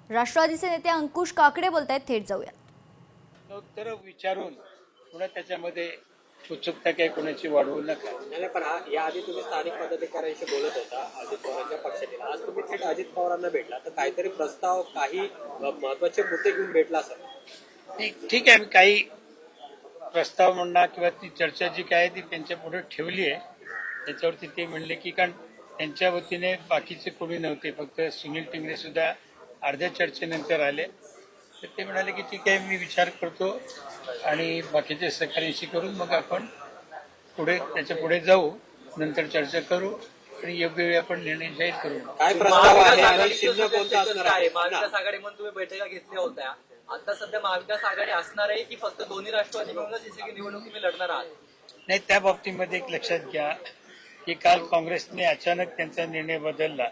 राष्ट्रवादीचे नेते अंकुश काकडे बोलतायत, थेट जाऊयात. उत्तर विचारून पुन्हा त्याच्यामध्ये उत्सुकता काही कोणाची वाढवू नका. नाही पण याआधी तुम्ही स्थानिक पदाधिकाऱ्यांशी बोलत होता अजित पवारांच्या पक्षातील. आज तुम्ही थेट अजित पवारांना भेटला, तर काहीतरी प्रस्ताव, काही महत्वाचे मुद्दे घेऊन भेटला सर? ठीक आहे, काही प्रस्ताव म्हणणार किंवा ती चर्चा जी काय ती त्यांच्या पुढे ठेवली आहे. त्याच्यावरती ते म्हणले की कारण त्यांच्या वतीने बाकीचे कोणी नव्हते, फक्त सुनील टिंगरे सुद्धा अर्ध्या चर्चेनंतर आले. तर ते म्हणाले की ठीक आहे, मी विचार करतो आणि बाकीच्या सहकार्याशी करून मग आपण पुढे त्याच्या पुढे जाऊ, नंतर चर्चा करू आणि योग्य वेळी आपण निर्णय जाहीर करू. काय प्रस्ताव आहे आणि चिन्ह कोणतं असणार आहे? महाविकास आघाडी म्हणून तुम्ही बैठका घेतल्या होत्या. आता सध्या महाविकास आघाडी असणार आहे की फक्त दोन्ही राष्ट्रवादी मिळूनच ही निवडणूक तुम्ही लढणार आहात? नाही, त्या बाबतीमध्ये एक लक्षात घ्या की काल काँग्रेसने अचानक त्यांचा निर्णय बदलला,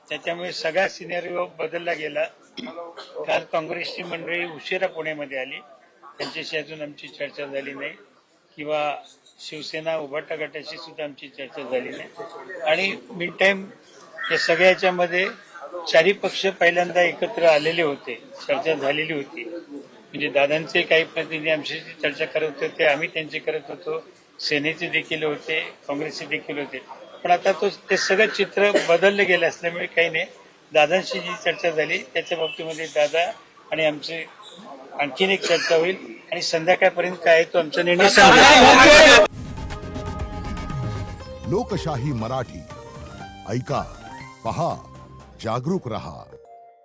त्याच्यामुळे सगळा सिनेरिओ बदलला गेला. काल काँग्रेसची मंडळी उशिरा पुण्यामध्ये आली, त्यांच्याशी अजून आमची चर्चा झाली नाही किंवा शिवसेना उभाटा गटाशी सुद्धा आमची चर्चा झाली नाही. आणि मीन टाईम या सगळ्याच्यामध्ये चारही पक्ष पहिल्यांदा एकत्र आलेले होते, चर्चा झालेली होती. म्हणजे दादांचे काही प्रतिनिधी आमच्याशी चर्चा करत होते, आम्ही त्यांचे करत होतो, सेनेचे देखील होते, काँग्रेसचे देखील होते. पण आता ते सगळं चित्र बदललं गेलं असल्यामुळे काही नाही. दादांशी जी चर्चा झाली त्याच्या बाबतीमध्ये दादा आणि आमचे आणखीन एक चर्चा होईल आणि संध्याकाळपर्यंत काय तो आमचा निर्णय सांगेल. लोकशाही मराठी ऐका, पहा, जागरूक रहा.